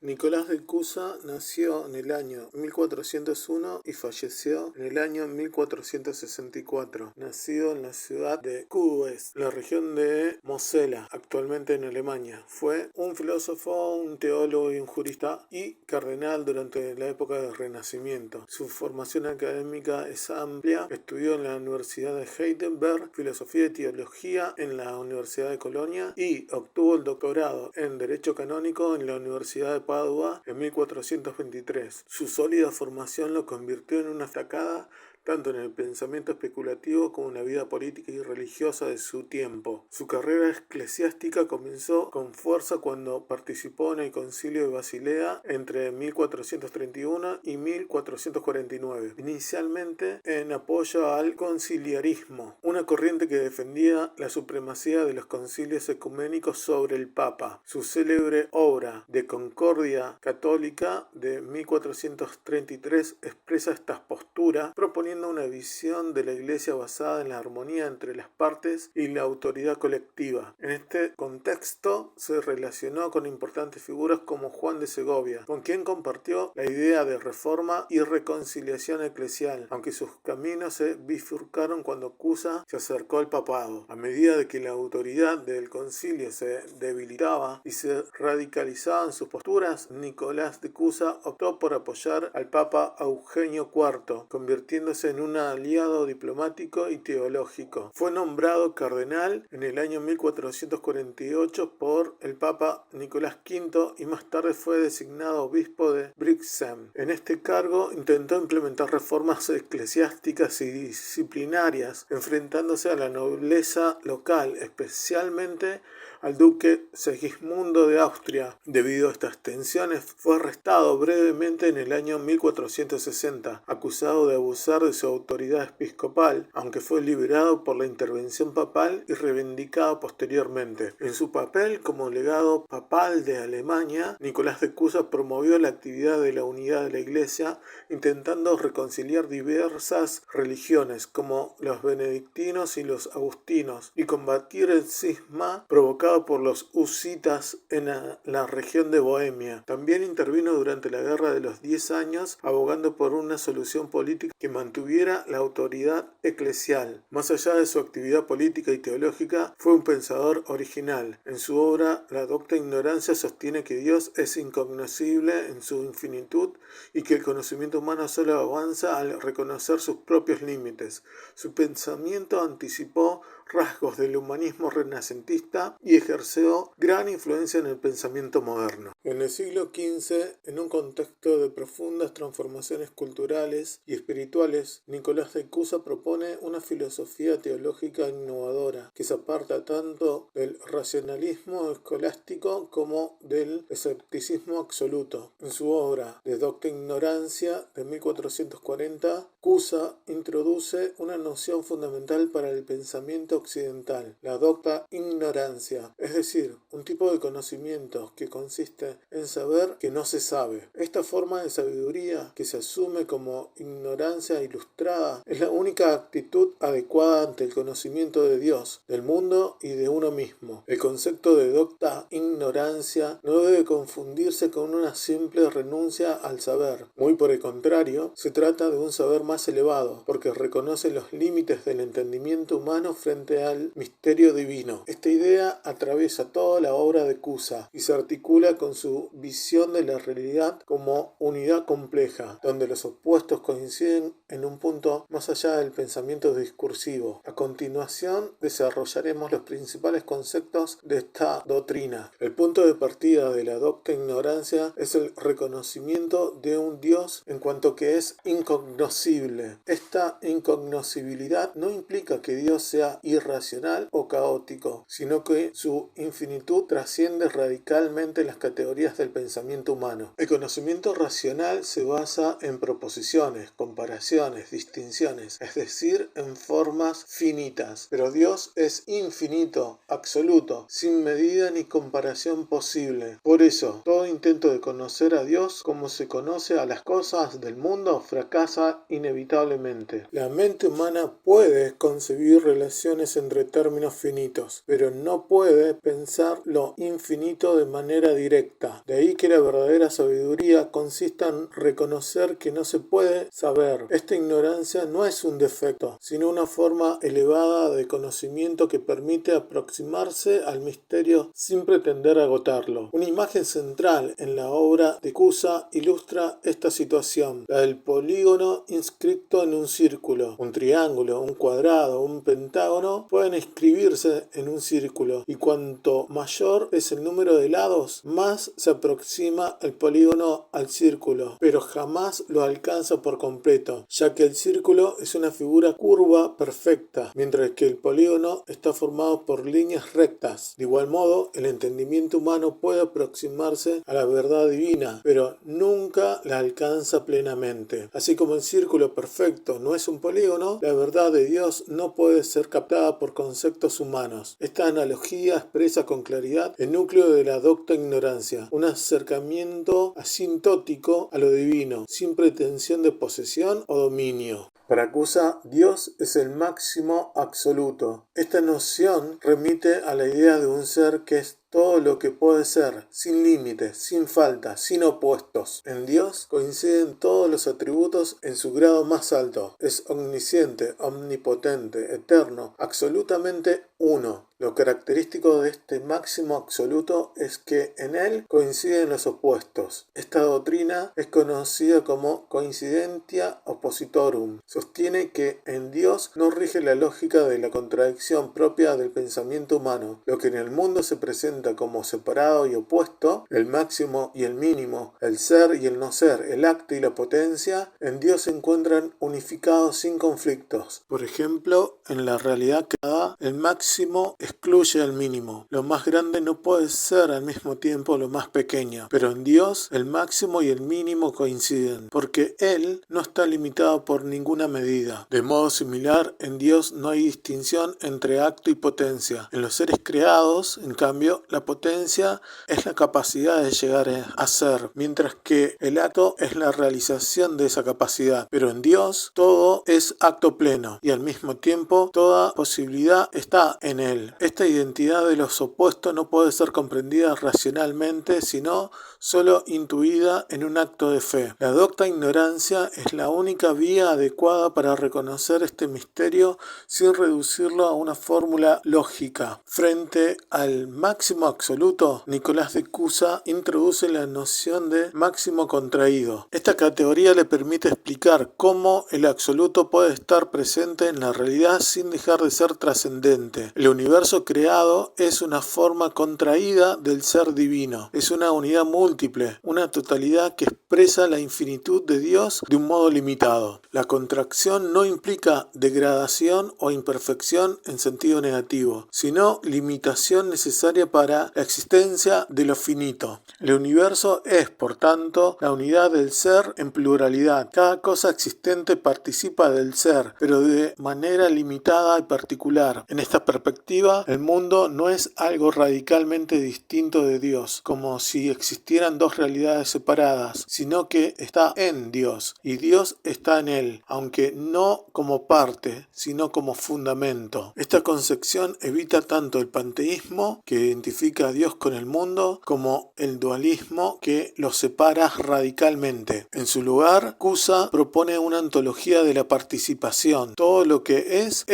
Nicolás de Cusa nació en el año 1401 y falleció en el año 1464. Nacido en la ciudad de Kues, la región de Mosela, actualmente en Alemania. Fue un filósofo, un teólogo y un jurista y cardenal durante la época del Renacimiento. Su formación académica es amplia. Estudió en la Universidad de Heidelberg, filosofía y teología en la Universidad de Colonia y obtuvo el doctorado en Derecho Canónico en la Universidad de Padua en 1423. Su sólida formación lo convirtió en una destacada tanto en el pensamiento especulativo como en la vida política y religiosa de su tiempo. Su carrera eclesiástica comenzó con fuerza cuando participó en el Concilio de Basilea entre 1431 y 1449, inicialmente en apoyo al conciliarismo, una corriente que defendía la supremacía de los concilios ecuménicos sobre el Papa. Su célebre obra de Concordia Católica de 1433 expresa estas posturas, proponiendo una visión de la Iglesia basada en la armonía entre las partes y la autoridad colectiva. En este contexto se relacionó con importantes figuras como Juan de Segovia, con quien compartió la idea de reforma y reconciliación eclesial, aunque sus caminos se bifurcaron cuando Cusa se acercó al papado. A medida de que la autoridad del concilio se debilitaba y se radicalizaban sus posturas, Nicolás de Cusa optó por apoyar al Papa Eugenio IV, convirtiéndose en un aliado diplomático y teológico. Fue nombrado cardenal en el año 1448 por el Papa Nicolás V y más tarde fue designado obispo de Brixen. En este cargo intentó implementar reformas eclesiásticas y disciplinarias, enfrentándose a la nobleza local, especialmente al duque Segismundo de Austria. Debido a estas tensiones, fue arrestado brevemente en el año 1460, acusado de abusar de su autoridad episcopal, aunque fue liberado por la intervención papal y reivindicado posteriormente. En su papel como legado papal de Alemania, Nicolás de Cusa promovió la actividad de la unidad de la Iglesia, intentando reconciliar diversas religiones, como los benedictinos y los agustinos, y combatir el cisma provocado por los husitas en la región de Bohemia. También intervino durante la Guerra de los 10 años, abogando por una solución política que mantuviera la autoridad eclesial. Más allá de su actividad política y teológica, fue un pensador original. En su obra, La docta ignorancia sostiene que Dios es incognoscible en su infinitud y que el conocimiento humano solo avanza al reconocer sus propios límites. Su pensamiento anticipó rasgos del humanismo renacentista y ejerció gran influencia en el pensamiento moderno. En el siglo XV, en un contexto de profundas transformaciones culturales y espirituales, Nicolás de Cusa propone una filosofía teológica innovadora que se aparta tanto del racionalismo escolástico como del escepticismo absoluto. En su obra De docta ignorancia de 1440, Cusa introduce una noción fundamental para el pensamiento occidental, la docta ignorancia, es decir, un tipo de conocimiento que consiste en saber que no se sabe. Esta forma de sabiduría, que se asume como ignorancia ilustrada, es la única actitud adecuada ante el conocimiento de Dios, del mundo y de uno mismo. El concepto de docta ignorancia no debe confundirse con una simple renuncia al saber. Muy por el contrario, se trata de un saber más elevado, porque reconoce los límites del entendimiento humano frente al misterio divino. Esta idea atraviesa toda la obra de Cusa y se articula con su visión de la realidad como unidad compleja, donde los opuestos coinciden en un punto más allá del pensamiento discursivo. A continuación desarrollaremos los principales conceptos de esta doctrina. El punto de partida de la docta ignorancia es el reconocimiento de un Dios en cuanto que es incognoscible. Esta incognoscibilidad no implica que Dios sea irracional o caótico, sino que su infinitud trasciende radicalmente las categorías del pensamiento humano. El conocimiento racional se basa en proposiciones, comparaciones, distinciones, es decir, en formas finitas. Pero Dios es infinito, absoluto, sin medida ni comparación posible. Por eso, todo intento de conocer a Dios como se conoce a las cosas del mundo fracasa inevitablemente. inevitablemente. La mente humana puede concebir relaciones entre términos finitos, pero no puede pensar lo infinito de manera directa. De ahí que la verdadera sabiduría consista en reconocer que no se puede saber. Esta ignorancia no es un defecto, sino una forma elevada de conocimiento que permite aproximarse al misterio sin pretender agotarlo. Una imagen central en la obra de Cusa ilustra esta situación, la del polígono inscrito en un círculo. Un triángulo, un cuadrado, un pentágono pueden inscribirse en un círculo, y cuanto mayor es el número de lados, más se aproxima el polígono al círculo, pero jamás lo alcanza por completo, ya que el círculo es una figura curva perfecta, mientras que el polígono está formado por líneas rectas. De igual modo, el entendimiento humano puede aproximarse a la verdad divina, pero nunca la alcanza plenamente. Así como el círculo perfecto no es un polígono, la verdad de Dios no puede ser captada por conceptos humanos. Esta analogía expresa con claridad el núcleo de la docta ignorancia, un acercamiento asintótico a lo divino, sin pretensión de posesión o dominio. Para Cusa, Dios es el máximo absoluto. Esta noción remite a la idea de un ser que es todo lo que puede ser, sin límites, sin falta, sin opuestos. En Dios coinciden todos los atributos en su grado más alto. Es omnisciente, omnipotente, eterno, absolutamente uno. Lo característico de este máximo absoluto es que en él coinciden los opuestos. Esta doctrina es conocida como coincidentia oppositorum. Sostiene que en Dios no rige la lógica de la contradicción propia del pensamiento humano. Lo que en el mundo se presenta como separado y opuesto, el máximo y el mínimo, el ser y el no ser, el acto y la potencia, en Dios se encuentran unificados sin conflictos. Por ejemplo, en la realidad creada, el máximo excluye al mínimo. Lo más grande no puede ser al mismo tiempo lo más pequeño, pero en Dios el máximo y el mínimo coinciden, porque Él no está limitado por ninguna medida. De modo similar, en Dios no hay distinción entre acto y potencia. En los seres creados, en cambio, la potencia es la capacidad de llegar a ser, mientras que el acto es la realización de esa capacidad. Pero en Dios todo es acto pleno y al mismo tiempo toda posibilidad está en Él. Esta identidad de los opuestos no puede ser comprendida racionalmente, sino solo intuida en un acto de fe. La docta ignorancia es la única vía adecuada para reconocer este misterio sin reducirlo a una fórmula lógica. Frente al máximo absoluto, Nicolás de Cusa introduce la noción de máximo contraído. Esta categoría le permite explicar cómo el absoluto puede estar presente en la realidad sin dejar de ser trascendente. El universo creado es una forma contraída del ser divino. Es una unidad múltiple, una totalidad que expresa la infinitud de Dios de un modo limitado. La contracción no implica degradación o imperfección en sentido negativo, sino limitación necesaria para la existencia de lo finito. El universo es, por tanto, la unidad del ser en pluralidad. Cada cosa existente participa del ser, pero de manera limitada y particular. En esta perspectiva, el mundo no es algo radicalmente distinto de Dios, como si existieran dos realidades separadas, sino que está en Dios, y Dios está en él, aunque no como parte, sino como fundamento. Esta concepción evita tanto el panteísmo, que identifica a Dios con el mundo, como el dualismo, que los separa radicalmente. En su lugar, Cusa propone una ontología de la participación. Todo lo que es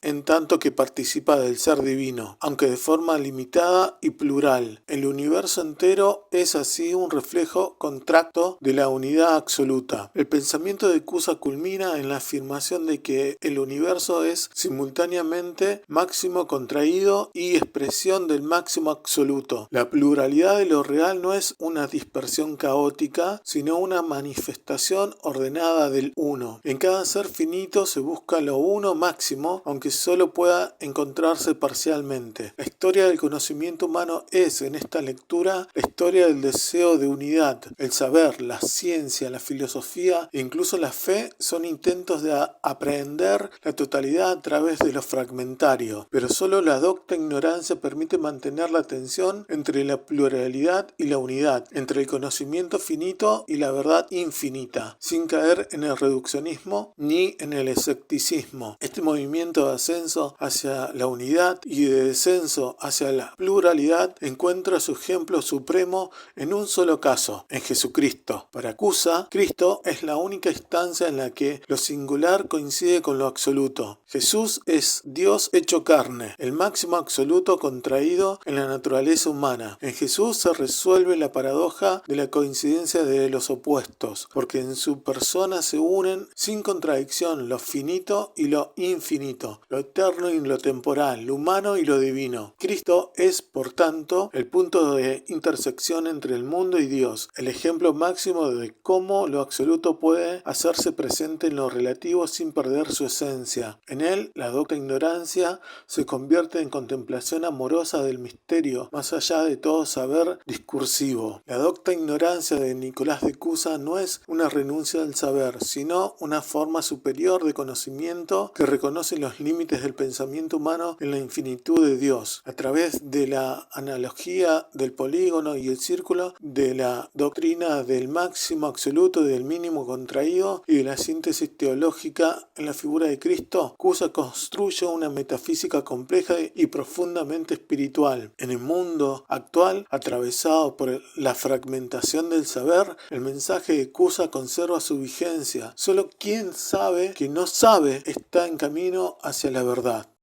en tanto que participa del ser divino, aunque de forma limitada y plural. El universo entero es así un reflejo contracto de la unidad absoluta. El pensamiento de Cusa culmina en la afirmación de que el universo es simultáneamente máximo contraído y expresión del máximo absoluto. La pluralidad de lo real no es una dispersión caótica, sino una manifestación ordenada del uno. En cada ser finito se busca lo uno máximo, aunque solo pueda encontrar encontrarse parcialmente. La historia del conocimiento humano es, en esta lectura, la historia del deseo de unidad. El saber, la ciencia, la filosofía e incluso la fe son intentos de aprehender la totalidad a través de lo fragmentario, pero solo la docta ignorancia permite mantener la tensión entre la pluralidad y la unidad, entre el conocimiento finito y la verdad infinita, sin caer en el reduccionismo ni en el escepticismo. Este movimiento de ascenso hacia la unidad y de descenso hacia la pluralidad encuentra su ejemplo supremo en un solo caso, en Jesucristo. Para Cusa, Cristo es la única instancia en la que lo singular coincide con lo absoluto. Jesús es Dios hecho carne, el máximo absoluto contraído en la naturaleza humana. En Jesús se resuelve la paradoja de la coincidencia de los opuestos, porque en su persona se unen sin contradicción lo finito y lo infinito, lo eterno y lo temporal, lo humano y lo divino. Cristo es, por tanto, el punto de intersección entre el mundo y Dios, el ejemplo máximo de cómo lo absoluto puede hacerse presente en lo relativo sin perder su esencia. En él, la docta ignorancia se convierte en contemplación amorosa del misterio, más allá de todo saber discursivo. La docta ignorancia de Nicolás de Cusa no es una renuncia al saber, sino una forma superior de conocimiento que reconoce los límites del pensamiento humano en la infinitud de Dios. A través de la analogía del polígono y el círculo, de la doctrina del máximo absoluto y del mínimo contraído y de la síntesis teológica en la figura de Cristo, Cusa construye una metafísica compleja y profundamente espiritual. En el mundo actual, atravesado por la fragmentación del saber, el mensaje de Cusa conserva su vigencia. Solo quien sabe que no sabe está en camino hacia la verdad.